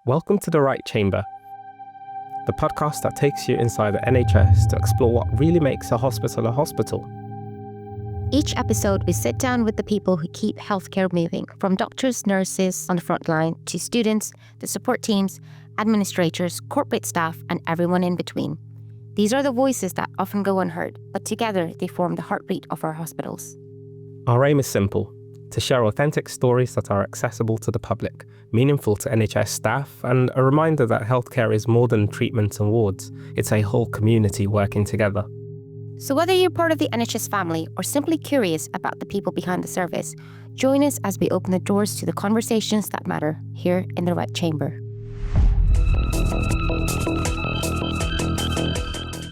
Welcome to The Right Chamber, the podcast that takes you inside the NHS to explore what really makes a hospital a hospital. Each episode, we sit down with the people who keep healthcare moving, from doctors, nurses on the front line, to students, the support teams, administrators, corporate staff, and everyone in between. These are the voices that often go unheard, but together they form the heartbeat of our hospitals. Our aim is simple: to share authentic stories that are accessible to the public, meaningful to NHS staff, and a reminder that healthcare is more than treatments and wards. It's a whole community working together. So whether you're part of the NHS family or simply curious about the people behind the service, join us as we open the doors to the conversations that matter here in the Right Chamber.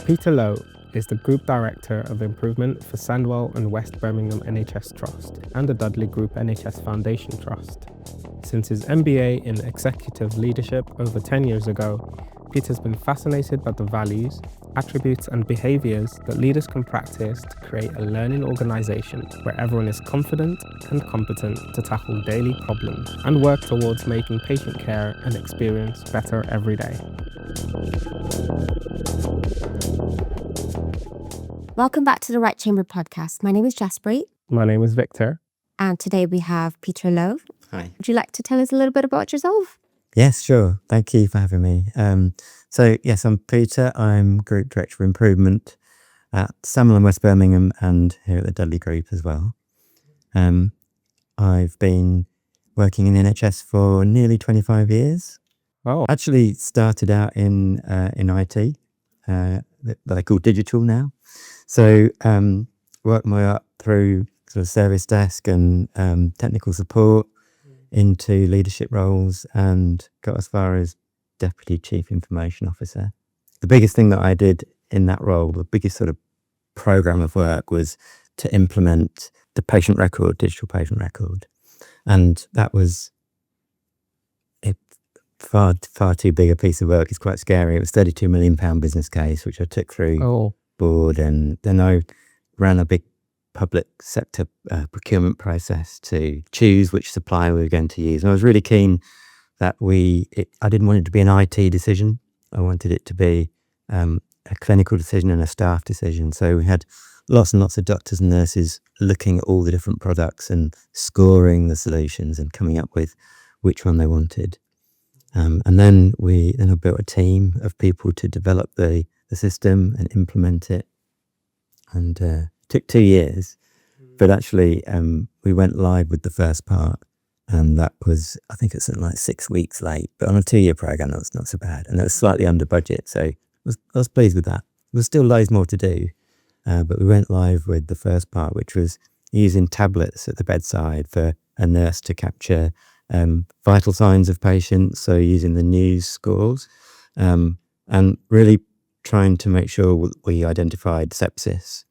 Peter Lowe is the Group Director of Improvement for Sandwell and West Birmingham NHS Trust and the Dudley Group NHS Foundation Trust. Since his MBA in Executive Leadership over 10 years ago, Peter's been fascinated by the values, attributes and behaviours that leaders can practice to create a learning organisation where everyone is confident and competent to tackle daily problems and work towards making patient care and experience better every day. Welcome back to the Right Chamber podcast. My name is Jasprit. My name is Victor. And today we have Peter Lowe. Hi. Would you like to tell us a little bit about yourself? Yes, sure. Thank you for having me. Yes, I'm Peter. I'm Group Director of Improvement at Sandwell West Birmingham and here at the Dudley Group as well. I've been working in the NHS for nearly 25 years. Oh, Actually started out in IT, that they call digital now. So worked my way up through sort of service desk and technical support into leadership roles and got as far as Deputy Chief Information Officer. The biggest thing that I did in that role, the biggest sort of program of work, was to implement the patient record, digital patient record. And that was a far too big a piece of work. It's quite scary. It was £32 million business case, which I took through board, and then I ran a big public sector procurement process to choose which supplier we were going to use. And I was really keen that I didn't want it to be an IT decision. I wanted it to be a clinical decision and a staff decision. So we had lots and lots of doctors and nurses looking at all the different products and scoring the solutions and coming up with which one they wanted. And then I built a team of people to develop the system and implement it. And took 2 years, but actually we went live with the first part, and that was, I think it's something like 6 weeks late, but on a 2-year program, that was not so bad, and it was slightly under budget, so I was pleased with that. There was still loads more to do, but we went live with the first part, which was using tablets at the bedside for a nurse to capture vital signs of patients, so using the news scores, and really trying to make sure we identified sepsis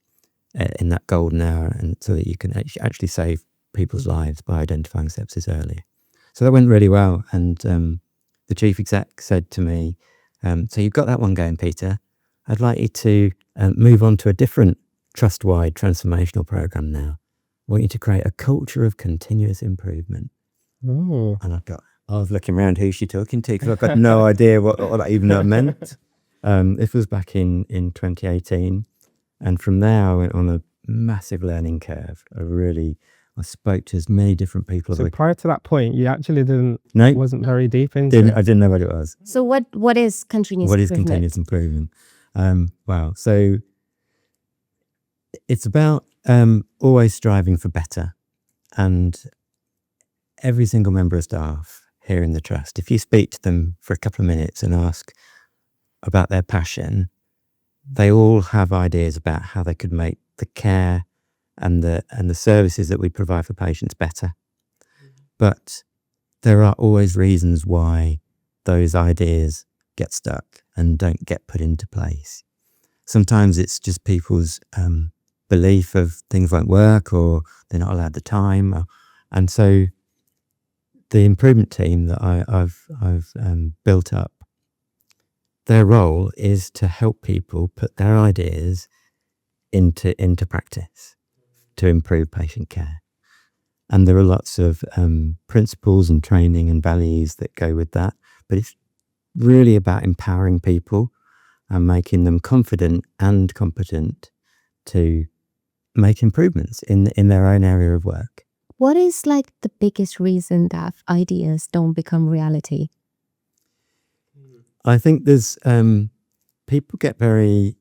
in that golden hour, and so that you can actually save people's lives by identifying sepsis early. So that went really well, and the chief exec said to me, so you've got that one going, Peter. I'd like you to move on to a different trust-wide transformational program now. I want you to create a culture of continuous improvement. Oh. And I was looking around, who's she talking to? Because I've got no idea what that even meant. This was back in 2018. And from there, I went on a massive learning curve. I spoke to as many different people. So prior to that point, you actually wasn't very deep into it? I didn't know what it was. So what is continuous improvement? What is continuous improvement? So it's about always striving for better. And every single member of staff here in the trust, if you speak to them for a couple of minutes and ask about their passion, they all have ideas about how they could make the care and the services that we provide for patients better. But there are always reasons why those ideas get stuck and don't get put into place. Sometimes it's just people's belief of things won't work, or they're not allowed the time. And so the improvement team that I've built up, their role is to help people put their ideas into practice to improve patient care. And there are lots of principles and training and values that go with that. but it's really about empowering people and making them confident and competent to make improvements in their own area of work. What is like the biggest reason that ideas don't become reality? I think there's people get very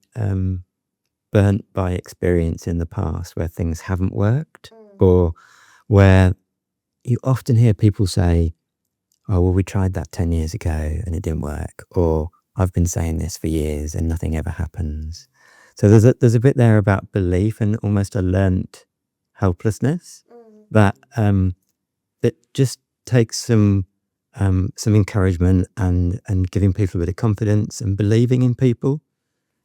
burnt by experience in the past where things haven't worked, or where you often hear people say, oh, well, we tried that 10 years ago and it didn't work, or I've been saying this for years and nothing ever happens. So there's a bit there about belief and almost a learnt helplessness that just takes some encouragement and giving people a bit of confidence and believing in people.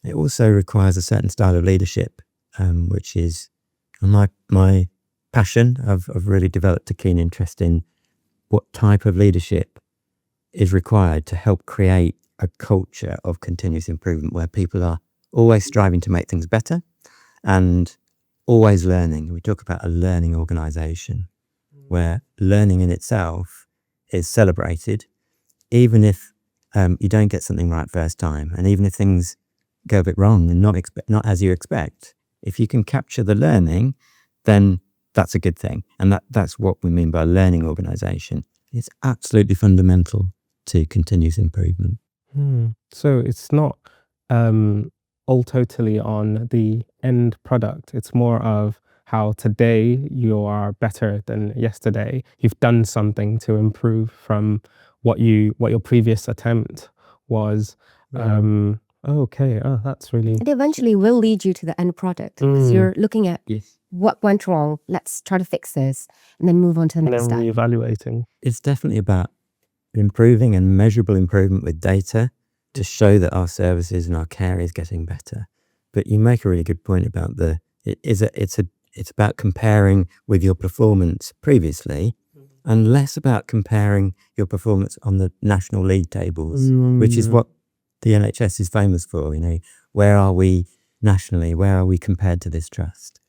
It also requires a certain style of leadership, which is my passion. I've really developed a keen interest in what type of leadership is required to help create a culture of continuous improvement where people are always striving to make things better and always learning. We talk about a learning organisation where learning in itself is celebrated, even if you don't get something right first time, and even if things go a bit wrong and not as you expect. If you can capture the learning, then that's a good thing. And that's what we mean by a learning organisation. It's absolutely fundamental to continuous improvement. So it's not all totally on the end product. It's more of how today you are better than yesterday. You've done something to improve from what your previous attempt was. Okay. Oh, that's really... It eventually will lead you to the end product because you're looking at what went wrong. Let's try to fix this and then move on to the next step. And then reevaluating. It's definitely about improving and measurable improvement with data to show that our services and our care is getting better. But you make a really good point about it's about comparing with your performance previously and less about comparing your performance on the national league tables, which is what the NHS is famous for. Where are we nationally? Where are we compared to this trust?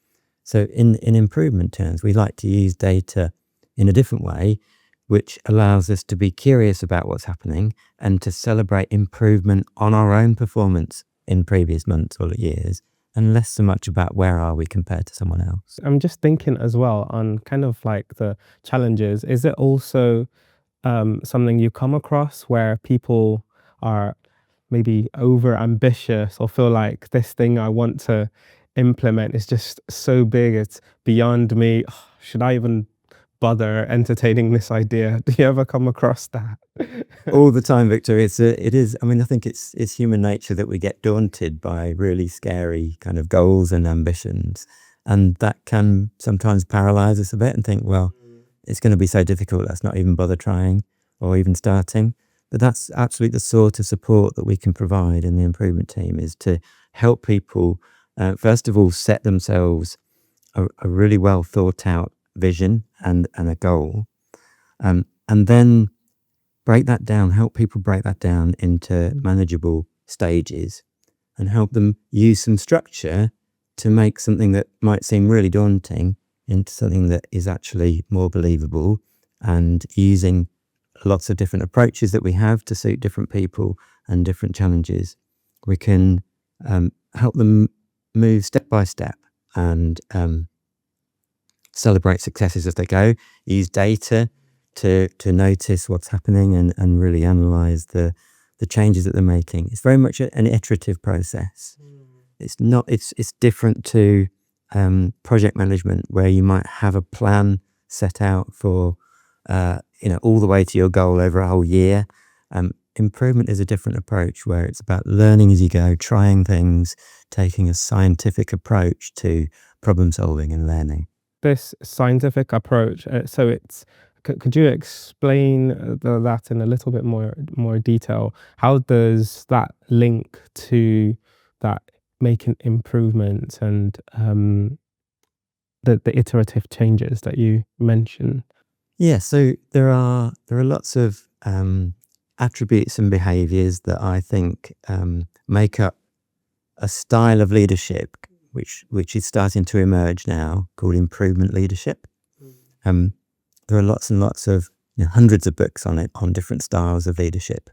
So in improvement terms, we like to use data in a different way, which allows us to be curious about what's happening and to celebrate improvement on our own performance in previous months or years, and less so much about where are we compared to someone else. I'm just thinking as well on kind of like the challenges. Is it also something you come across where people are maybe over ambitious or feel like this thing I want to implement is just so big, it's beyond me? Should I even bother entertaining this idea? Do you ever come across that? All the time, Victor. It is. I mean, I think it's human nature that we get daunted by really scary kind of goals and ambitions, and that can sometimes paralyze us a bit and think, well, it's going to be so difficult, let's not even bother trying or even starting. But that's absolutely the sort of support that we can provide in the improvement team, is to help people, first of all, set themselves a really well thought out vision and a goal, and then help people break that down into manageable stages and help them use some structure to make something that might seem really daunting into something that is actually more believable, and using lots of different approaches that we have to suit different people and different challenges. We can help them move step by step and celebrate successes as they go, use data to notice what's happening and really analyze the changes that they're making. It's very much an iterative process. It's different to project management, where you might have a plan set out for all the way to your goal over a whole year. Improvement is a different approach, where it's about learning as you go, trying things, taking a scientific approach to problem solving and learning. This scientific approach, so it's... Could you explain that in a little bit more detail? How does that link to that making improvements and the iterative changes that you mentioned? Yeah, so there are lots of attributes and behaviours that I think make up a style of leadership which is starting to emerge now, called improvement leadership. There are lots and lots of hundreds of books on it, on different styles of leadership.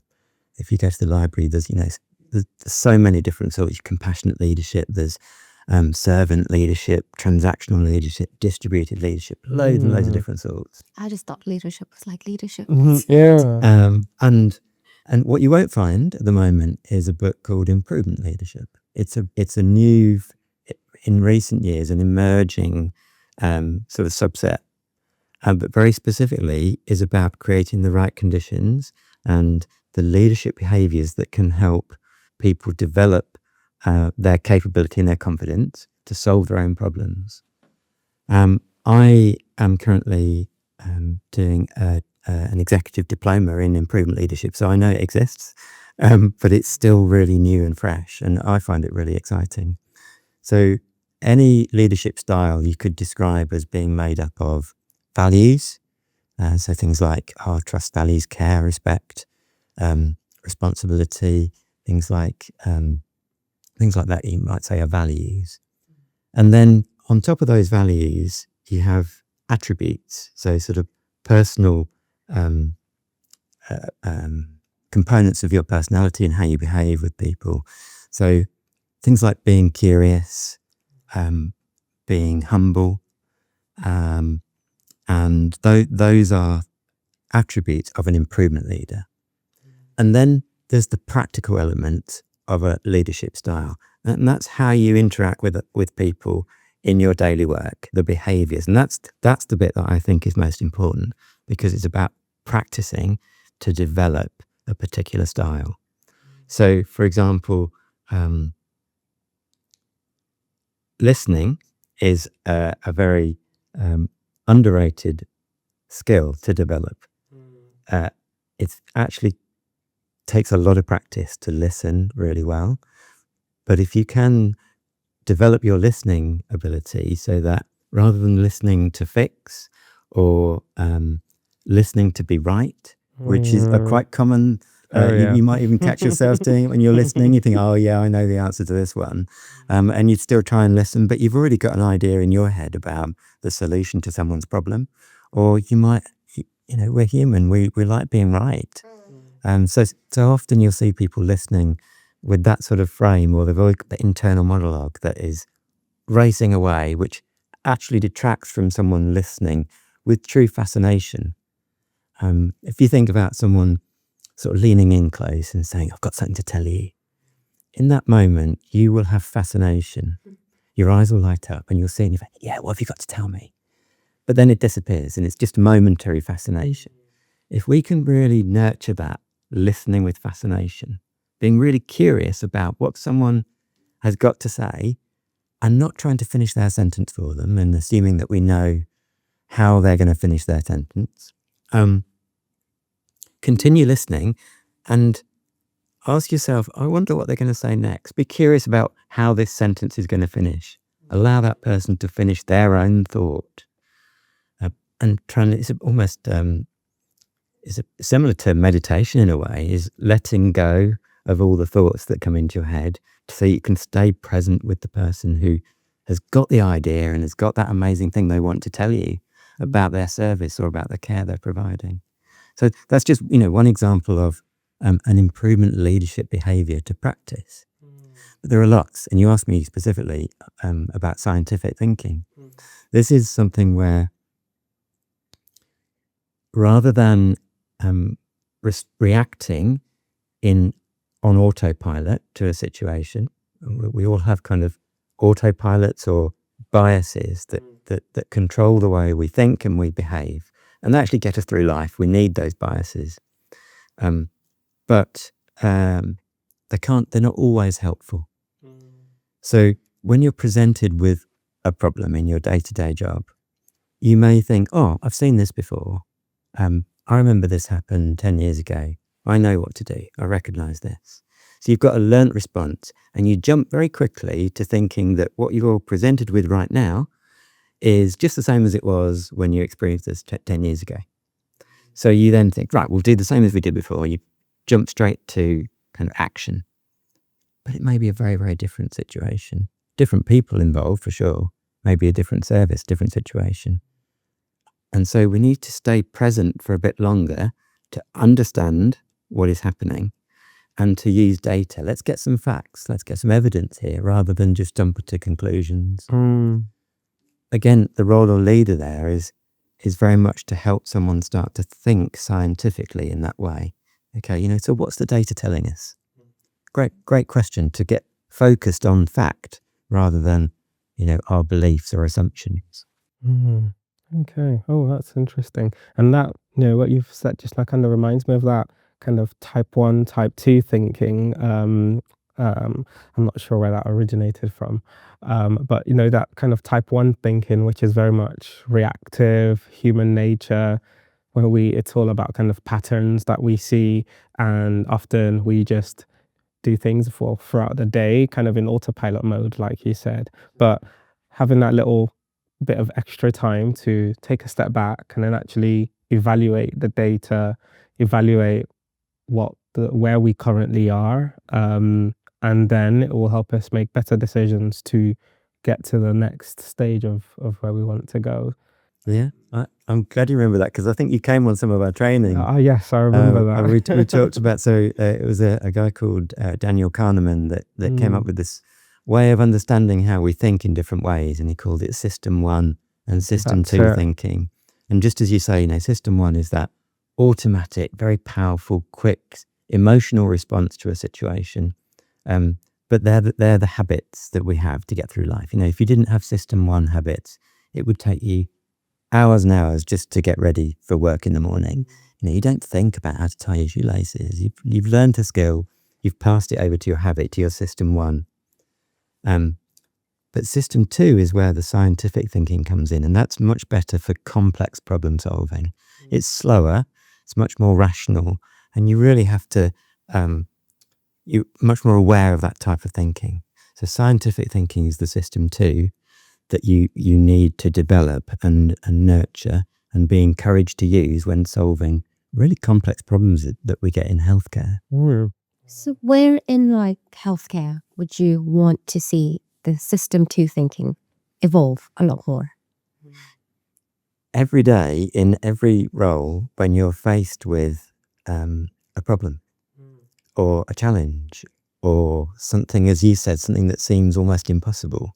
If you go to the library, there's so many different sorts of compassionate leadership. There's servant leadership, transactional leadership, distributed leadership, loads and loads of different sorts. I just thought leadership was like leadership. Yeah. And what you won't find at the moment is a book called Improvement Leadership. It's a new, in recent years, an emerging sort of subset, but very specifically is about creating the right conditions and the leadership behaviours that can help people develop their capability and their confidence to solve their own problems. I am currently doing an executive diploma in improvement leadership, so I know it exists, but it's still really new and fresh, and I find it really exciting. So any leadership style you could describe as being made up of values, so things like trust, values, care, respect, responsibility, things like that you might say are values. And then on top of those values, you have attributes, so sort of personal components of your personality and how you behave with people. So things like being curious, being humble, and those are attributes of an improvement leader. And then there's the practical element of a leadership style, and that's how you interact with people in your daily work, the behaviours. And that's the bit that I think is most important, because it's about practicing to develop a particular style. So, for example, listening is a very underrated skill to develop. It actually takes a lot of practice to listen really well. But if you can develop your listening ability so that rather than listening to fix or listening to be right, which is a quite common, you might even catch yourself doing it when you're listening. You think, oh yeah, I know the answer to this one. And you'd still try and listen, but you've already got an idea in your head about the solution to someone's problem. Or you might, we're human, we like being right. So often you'll see people listening with that sort of frame, or they've always got the internal monologue that is racing away, which actually detracts from someone listening with true fascination. If you think about someone sort of leaning in close and saying, I've got something to tell you, in that moment, you will have fascination. Your eyes will light up and you'll see, and you think, yeah, what have you got to tell me? But then it disappears and it's just momentary fascination. If we can really nurture that listening with fascination, being really curious about what someone has got to say and not trying to finish their sentence for them and assuming that we know how they're going to finish their sentence, continue listening and ask yourself, I wonder what they're going to say next. Be curious about how this sentence is going to finish. Allow that person to finish their own thought. And it's almost similar to meditation in a way, is letting go of all the thoughts that come into your head so you can stay present with the person who has got the idea and has got that amazing thing they want to tell you about their service or about the care they're providing. So that's just, one example of an improvement leadership behaviour to practice. But there are lots, and you asked me specifically about scientific thinking. This is something where rather than reacting on autopilot to a situation, we all have kind of autopilots or biases that control the way we think and we behave, and they actually get us through life. We need those biases, but they're not always helpful. So when you're presented with a problem in your day-to-day job, you may think, oh, I've seen this before. I remember this happened 10 years ago. I know what to do. I recognise this. So you've got a learnt response, and you jump very quickly to thinking that what you're presented with right now is just the same as it was when you experienced this 10 years ago. So you then think, right, we'll do the same as we did before. You jump straight to kind of action. But it may be a very, very different situation. Different people involved, for sure. Maybe a different service, different situation. And so we need to stay present for a bit longer to understand what is happening and to use data. Let's get some facts, let's get some evidence here rather than just jump to conclusions. Again, the role of leader there is very much to help someone start to think scientifically in that way. Okay, so what's the data telling us? Great question, to get focused on fact rather than, our beliefs or assumptions. Okay. Oh, that's interesting. And that, what you've said just like kind of reminds me of that kind of type 1, type 2 thinking. I'm not sure where that originated from. But, that kind of type 1 thinking, which is very much reactive, human nature, where it's all about kind of patterns that we see. And often we just do things throughout the day, kind of in autopilot mode, like you said. But having that little bit of extra time to take a step back and then actually evaluate the data, evaluate where we currently are, and then it will help us make better decisions to get to the next stage of where we want to go. Yeah, I'm glad you remember that, because I think you came on some of our training. Yes, I remember that. And we talked about, so it was a guy called Daniel Kahneman that came up with this way of understanding how we think in different ways, and he called it System 1 and System 2 thinking. And just as you say, System 1 is that automatic, very powerful, quick, emotional response to a situation. But they're the habits that we have to get through life. If you didn't have System 1 habits, it would take you hours and hours just to get ready for work in the morning. You don't think about how to tie your shoelaces. You've learned a skill, you've passed it over to your habit, to your System 1. But System 2 is where the scientific thinking comes in, and that's much better for complex problem solving. It's slower, it's much more rational, and you really have to, you're much more aware of that type of thinking. So scientific thinking is the System 2 that you need to develop and nurture and be encouraged to use when solving really complex problems that we get in healthcare. So where in healthcare would you want to see the System 2 thinking evolve a lot more? Every day, in every role, when you're faced with a problem or a challenge or something, as you said, something that seems almost impossible,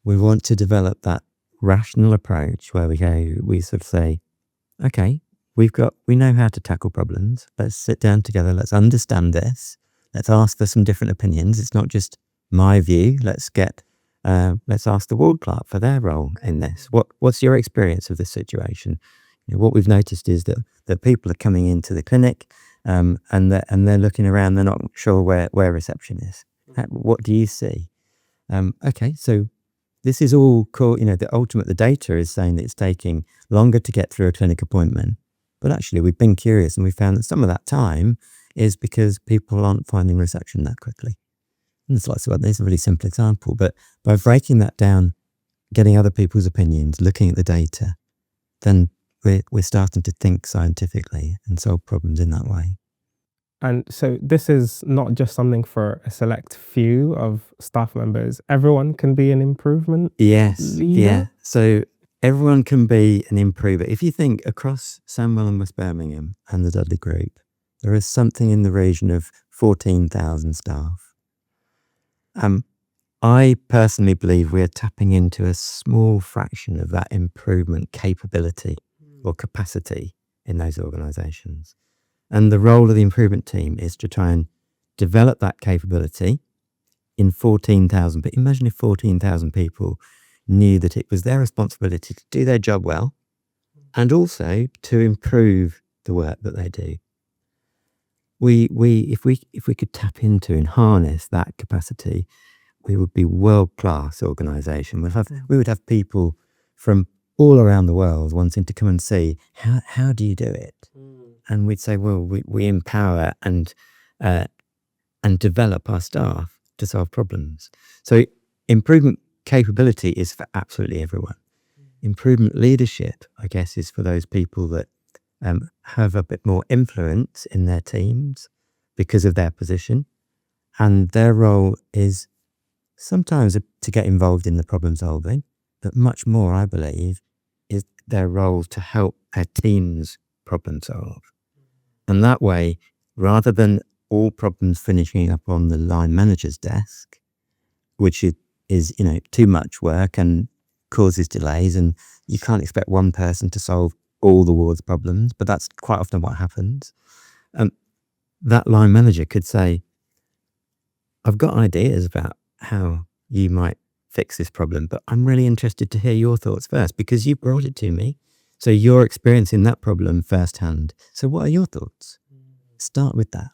we want to develop that rational approach where we sort of say, okay, we know how to tackle problems. Let's sit down together. Let's understand this. Let's ask for some different opinions. It's not just my view. Let's ask the ward clerk for their role in this. What's your experience of this situation? What we've noticed is that people are coming into the clinic, and they're looking around. They're not sure where reception is. What do you see? Okay, so this is all called, the data is saying that it's taking longer to get through a clinic appointment. But actually, we've been curious and we found that some of that time is because people aren't finding reception that quickly. And it's like, there's a really simple example, but by breaking that down, getting other people's opinions, looking at the data, then we're starting to think scientifically and solve problems in that way. And so this is not just something for a select few of staff members. Everyone can be an improvement leader? Yeah. So everyone can be an improver. If you think across Sandwell and West Birmingham and the Dudley Group, there is something in the region of 14,000 staff. I personally believe we're tapping into a small fraction of that improvement capability or capacity in those organisations. And the role of the improvement team is to try and develop that capability in 14,000. But imagine if 14,000 people knew that it was their responsibility to do their job well and also to improve the work that they do. If we could tap into and harness that capacity, we would be world-class organisation. We would have people from all around the world wanting to come and see how do you do it. And we'd say, well, we empower and develop our staff to solve problems. So improvement capability is for absolutely everyone. Improvement leadership, I guess, is for those people that have a bit more influence in their teams because of their position. And their role is sometimes to get involved in the problem solving, but much more, I believe, is their role to help their teams problem solve. And that way, rather than all problems finishing up on the line manager's desk, which is too much work and causes delays, and you can't expect one person to solve all the ward's problems, but that's quite often what happens. That line manager could say, I've got ideas about how you might fix this problem, but I'm really interested to hear your thoughts first because you brought it to me. So you're experiencing that problem firsthand. So what are your thoughts? Start with that.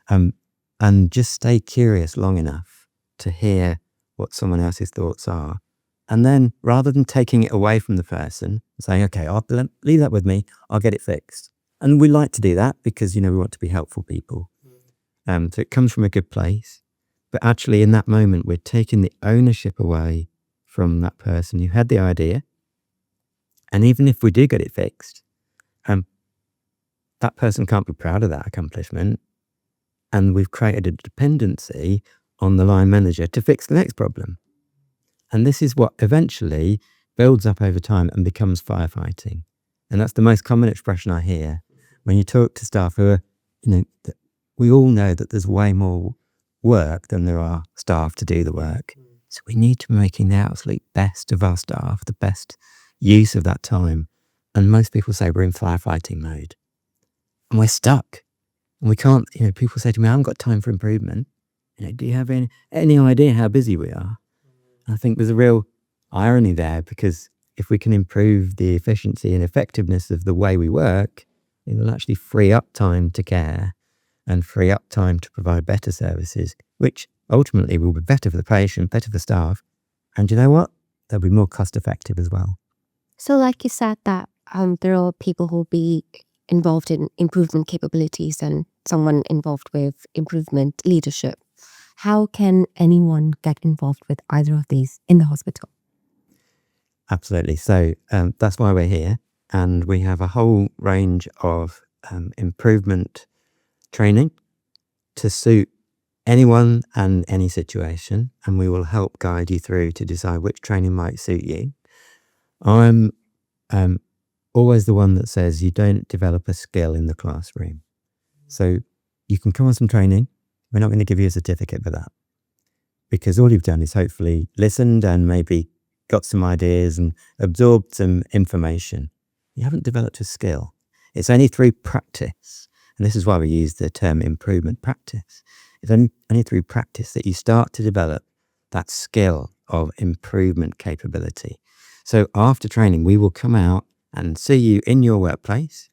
And just stay curious long enough to hear what someone else's thoughts are. And then rather than taking it away from the person, saying, okay, leave that with me, I'll get it fixed. And we like to do that because, we want to be helpful people. So it comes from a good place. But actually in that moment, we're taking the ownership away from that person who had the idea. And even if we do get it fixed, that person can't be proud of that accomplishment. And we've created a dependency on the line manager to fix the next problem. And this is what eventually builds up over time and becomes firefighting. And that's the most common expression I hear when you talk to staff who are, we all know that there's way more work than there are staff to do the work. So we need to be making the absolute best of our staff, the best use of that time. And most people say we're in firefighting mode. And we're stuck. And we can't, people say to me, I haven't got time for improvement. Do you have any idea how busy we are? And I think there's a real irony there because if we can improve the efficiency and effectiveness of the way we work, it will actually free up time to care and free up time to provide better services, which ultimately will be better for the patient, better for staff. And you know what? They'll be more cost effective as well. So like you said that there are people who will be involved in improvement capabilities and someone involved with improvement leadership. How can anyone get involved with either of these in the hospital? Absolutely. So that's why we're here. And we have a whole range of improvement training to suit anyone and any situation. And we will help guide you through to decide which training might suit you. I'm always the one that says you don't develop a skill in the classroom. So you can come on some training. We're not going to give you a certificate for that because all you've done is hopefully listened and maybe got some ideas and absorbed some information. You haven't developed a skill. It's only through practice. And this is why we use the term improvement practice. It's only through practice that you start to develop that skill of improvement capability. So after training, we will come out and see you in your workplace.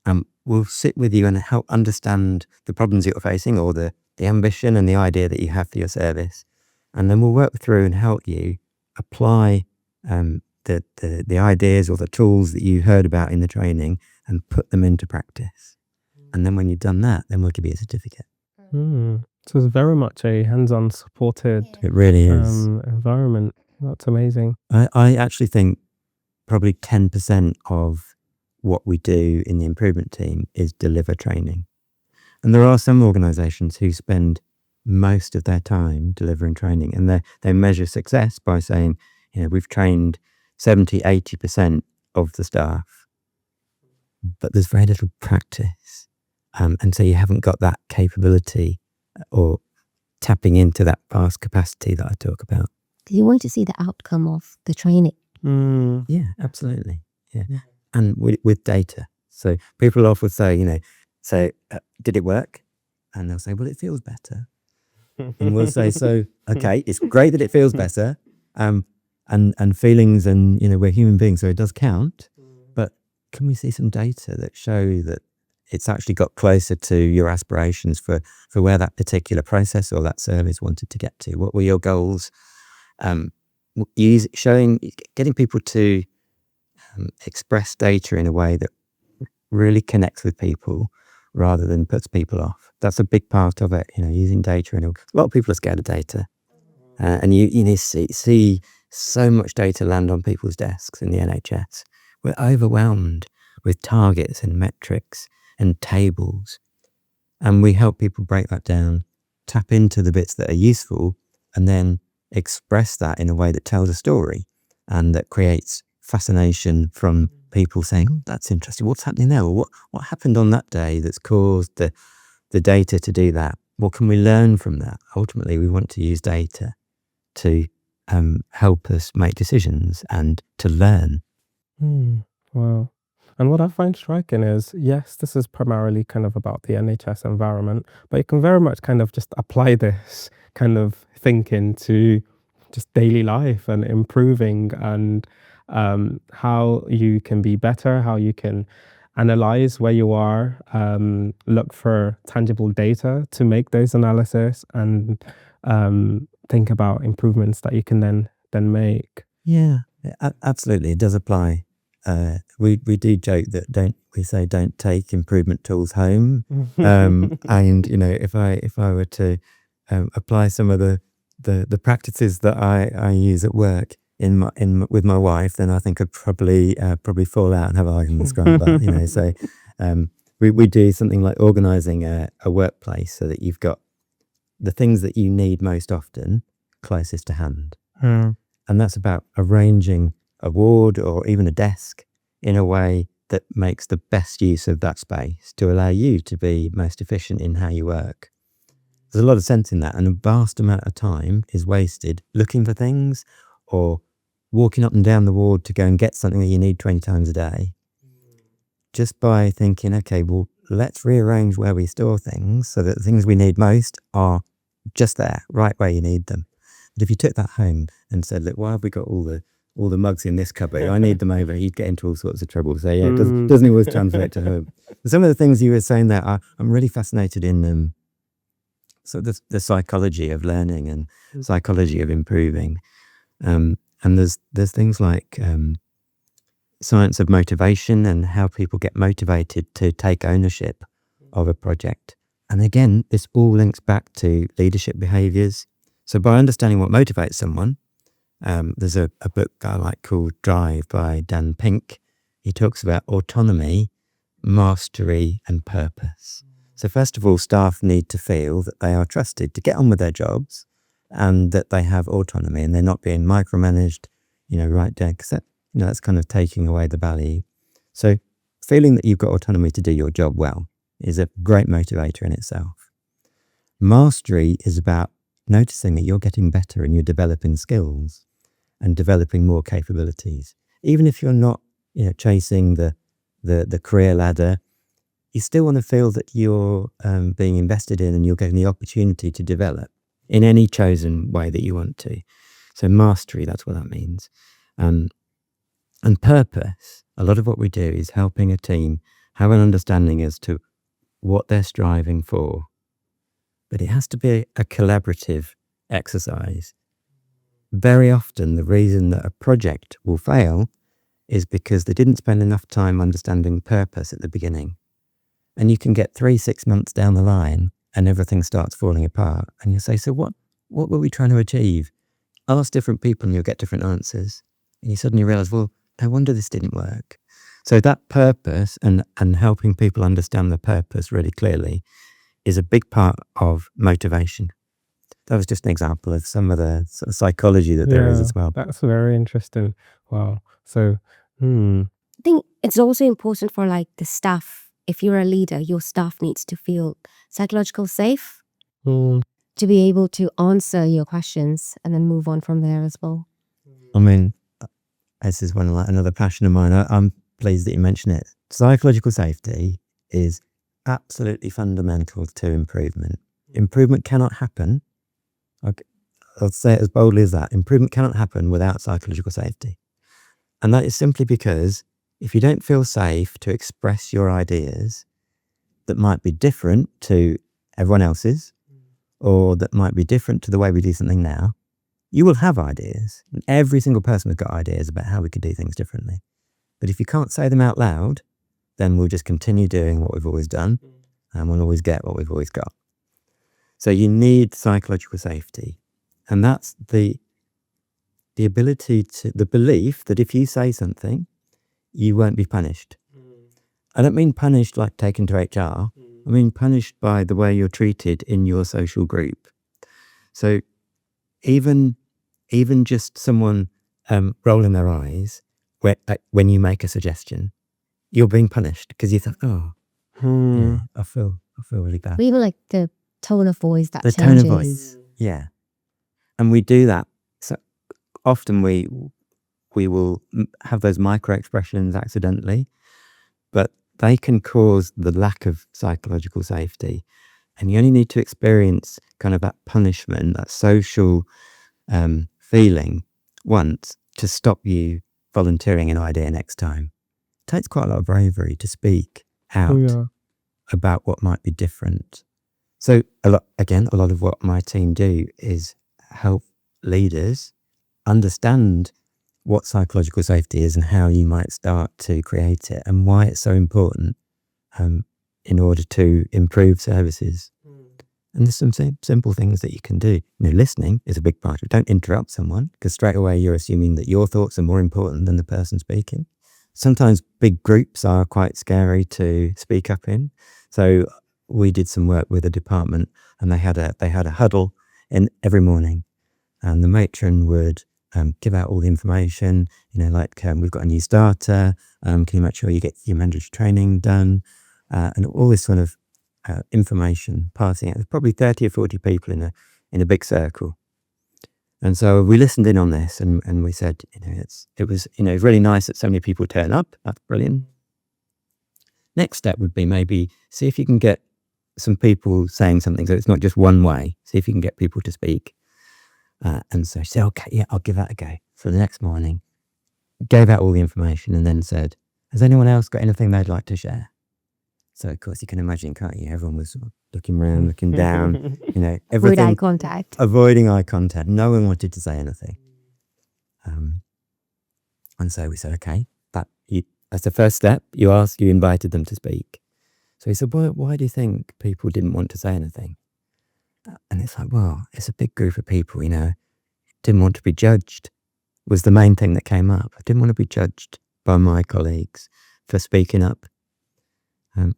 And we'll sit with you and help understand the problems you're facing or the ambition and the idea that you have for your service. And then we'll work through and help you apply the ideas or the tools that you heard about in the training and put them into practice. And then when you've done that, then we'll give you a certificate. So it's very much a hands-on supported It really is. Environment. That's amazing. I actually think probably 10% of what we do in the improvement team is deliver training. And there are some organisations who spend most of their time delivering training and they measure success by saying, we've trained 70, 80% of the staff, but there's very little practice. And so you haven't got that capability or tapping into that vast capacity that I talk about. Do you want to see the outcome of the training? Yeah, absolutely. Yeah. And with data. So people often say, did it work? And they'll say, well, it feels better. And we'll say, so, okay, it's great that it feels better. And feelings and, we're human beings, so it does count. But can we see some data that show that it's actually got closer to your aspirations for where that particular process or that service wanted to get to? What were your goals? Getting people to express data in a way that really connects with people rather than puts people off. That's a big part of it, using data. And a lot of people are scared of data. And you see so much data land on people's desks in the NHS. We're overwhelmed with targets and metrics and tables. And we help people break that down, tap into the bits that are useful, and then express that in a way that tells a story and that creates fascination from people saying, oh, that's interesting, what's happening there? Or what happened on that day that's caused the data to do that? What can we learn from that? Ultimately, we want to use data to help us make decisions and to learn. Wow. And what I find striking is, yes, this is primarily kind of about the NHS environment, but you can very much kind of just apply this kind of thinking to just daily life and improving, and how you can be better, how you can analyze where you are, look for tangible data to make those analysis, and think about improvements that you can then make. Yeah, absolutely. It does apply. We do joke that don't take improvement tools home. And if I were to apply some of the practices that I use at work with my wife, then I think I'd probably fall out and have arguments around that. So we do something like organising a workplace so that you've got the things that you need most often closest to hand. And that's about arranging a ward or even a desk in a way that makes the best use of that space to allow you to be most efficient in how you work. There's a lot of sense in that, and a vast amount of time is wasted looking for things or walking up and down the ward to go and get something that you need 20 times a day. Just by thinking, okay, well, let's rearrange where we store things so that the things we need most are just there, right where you need them. But if you took that home and said, look, why have we got all the mugs in this cupboard? I need them over. You'd get into all sorts of trouble. So yeah, it doesn't always translate to home. Some of the things you were saying there, I'm really fascinated in so the psychology of learning and psychology of improving. And there's things like science of motivation and how people get motivated to take ownership of a project. And again, this all links back to leadership behaviours. So by understanding what motivates someone, there's a book I like called Drive by Dan Pink. He talks about autonomy, mastery and purpose. So first of all, staff need to feel that they are trusted to get on with their jobs and that they have autonomy and they're not being micromanaged, right down, because that's kind of taking away the value. So feeling that you've got autonomy to do your job well is a great motivator in itself. Mastery is about noticing that you're getting better and you're developing skills and developing more capabilities. Even if you're not, chasing the career ladder, you still want to feel that you're being invested in and you're getting the opportunity to develop in any chosen way that you want to. So mastery, that's what that means. And purpose, a lot of what we do is helping a team have an understanding as to what they're striving for. But it has to be a collaborative exercise. Very often, the reason that a project will fail is because they didn't spend enough time understanding purpose at the beginning. And you can get 3-6 months down the line and everything starts falling apart. And you say, so what were we trying to achieve? Ask different people and you'll get different answers. And you suddenly realize, well, no wonder this didn't work. So that purpose and helping people understand the purpose really clearly is a big part of motivation. That was just an example of some of the sort of psychology that there is as well. That's very interesting. Wow. So, I think it's also important for the staff. If you're a leader, your staff needs to feel psychological safe to be able to answer your questions and then move on from there as well. I mean, this is another passion of mine. I'm pleased that you mention it. Psychological safety is absolutely fundamental to improvement. Improvement cannot happen. I'll say it as boldly as that. Improvement cannot happen without psychological safety. And that is simply because if you don't feel safe to express your ideas that might be different to everyone else's, or that might be different to the way we do something now, you will have ideas. And every single person has got ideas about how we could do things differently. But if you can't say them out loud, then we'll just continue doing what we've always done and we'll always get what we've always got. So you need psychological safety. And that's the ability to, the belief that if you say something, you won't be punished. I don't mean punished like taken to HR. I mean punished by the way you're treated in your social group. So even just someone rolling their eyes when you make a suggestion, you're being punished because you think, oh, yeah, I feel really bad. We even like the tone of voice that The changes. tone of voice, yeah. And we do that. So often we will have those micro expressions accidentally, but they can cause the lack of psychological safety. And you only need to experience kind of that punishment, that social feeling once to stop you volunteering an idea next time. It takes quite a lot of bravery to speak out about what might be different. So a lot of what my team do is help leaders understand what psychological safety is and how you might start to create it and why it's so important in order to improve services. And there's some simple things that you can do. Listening is a big part of it. Don't interrupt someone because straight away you're assuming that your thoughts are more important than the person speaking. Sometimes big groups are quite scary to speak up in. So we did some work with a department and they had a huddle in every morning, and the matron would give out all the information, we've got a new starter, can you make sure you get your mandatory training done, and all this sort of information passing out. There's probably 30 or 40 people in a big circle. And so we listened in on this and we said, it was really nice that so many people turn up. That's brilliant. Next step would be maybe see if you can get some people saying something so it's not just one way. See if you can get people to speak. And so she said, okay, yeah, I'll give that a go. So the next morning, gave out all the information and then said, has anyone else got anything they'd like to share? So of course you can imagine, can't you? Everyone was looking around, looking down, everything. Avoid eye contact. Avoiding eye contact. No one wanted to say anything. And so we said, okay, that's the first step. You invited them to speak. So he said, why do you think people didn't want to say anything? And it's like, well, it's a big group of people, didn't want to be judged was the main thing that came up. I didn't want to be judged by my colleagues for speaking up.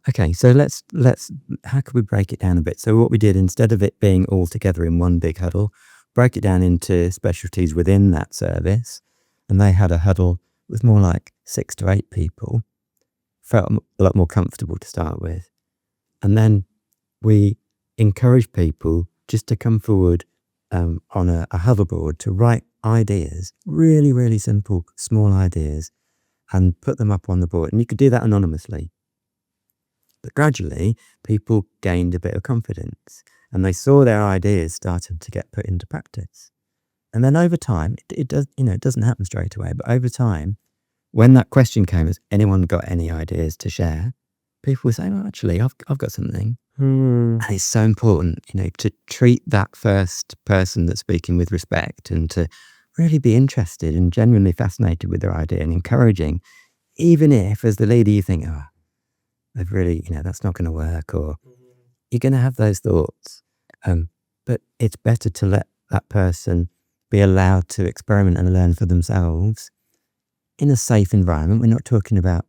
Okay, so how could we break it down a bit? So what we did, instead of it being all together in one big huddle, broke it down into specialties within that service. And they had a huddle with more like 6 to 8 people. Felt a lot more comfortable to start with. And then we encouraged people just to come forward on a hoverboard to write ideas, really, really simple, small ideas, and put them up on the board. And you could do that anonymously. But gradually, people gained a bit of confidence and they saw their ideas started to get put into practice. And then over time, it doesn't happen straight away, but over time, when that question came, has anyone got any ideas to share? People were saying, well, actually, I've got something. And it's so important, to treat that first person that's speaking with respect and to really be interested and genuinely fascinated with their idea and encouraging, even if as the leader you think, oh, they've really, that's not going to work, or you're going to have those thoughts. But it's better to let that person be allowed to experiment and learn for themselves in a safe environment. We're not talking about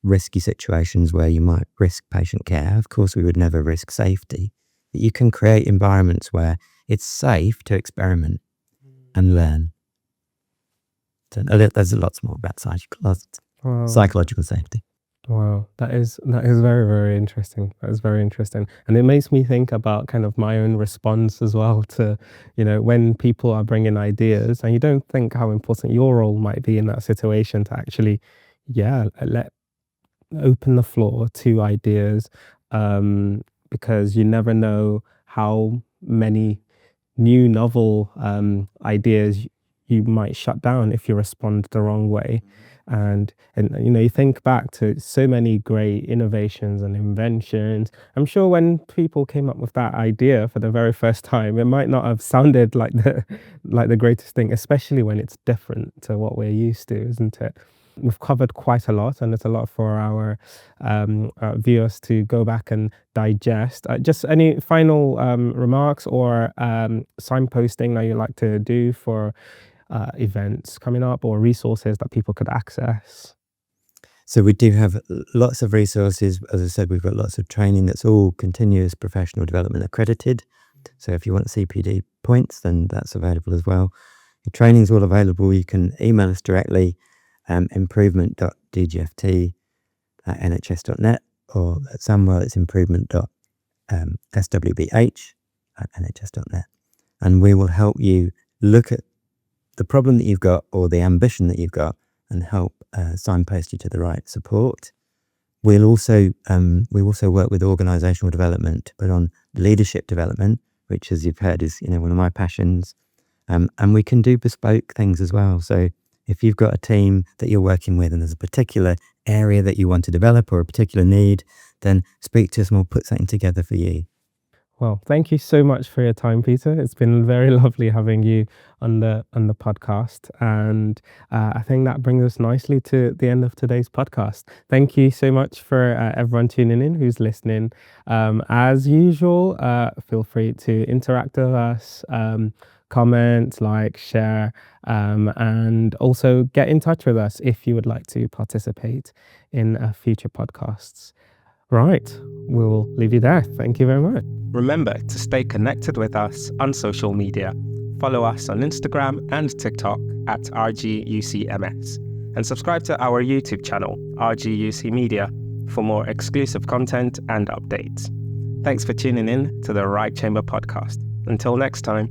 risky situations where you might risk patient care. Of course, we would never risk safety. But you can create environments where it's safe to experiment and learn. So there's lots more about psychological safety. Wow, that is very, very interesting. That is very interesting. And it makes me think about kind of my own response as well to, when people are bringing ideas and you don't think how important your role might be in that situation to actually, open the floor to ideas, because you never know how many new novel ideas you might shut down if you respond the wrong way. And you think back to so many great innovations and inventions. I'm sure when people came up with that idea for the very first time, it might not have sounded like the greatest thing, especially when it's different to what we're used to, isn't it? We've covered quite a lot, and there's a lot for our viewers to go back and digest. Just any final remarks or signposting that you'd like to do for events coming up or resources that people could access? So we do have lots of resources. As I said, we've got lots of training that's all continuous professional development accredited. So if you want CPD points, then that's available as well. The training's all available. You can email us directly improvement.dgft@nhs.net, or at Sandwell it's improvement.swbh@nhs.net. And we will help you look at the problem that you've got or the ambition that you've got and help signpost you to the right support. We also work with organisational development, but on leadership development, which, as you've heard, is one of my passions. And we can do bespoke things as well. So if you've got a team that you're working with and there's a particular area that you want to develop or a particular need, then speak to us and we'll put something together for you. Well, thank you so much for your time, Peter. It's been very lovely having you on the podcast, and I think that brings us nicely to the end of today's podcast. Thank you so much for everyone tuning in who's listening. As usual, feel free to interact with us, comment, like, share, and also get in touch with us if you would like to participate in future podcasts. Right, we'll leave you there. Thank you very much. Remember to stay connected with us on social media. Follow us on Instagram and TikTok at RGUCMS, and subscribe to our YouTube channel, RGUC Media, for more exclusive content and updates. Thanks for tuning in to the Right Chamber podcast. Until next time.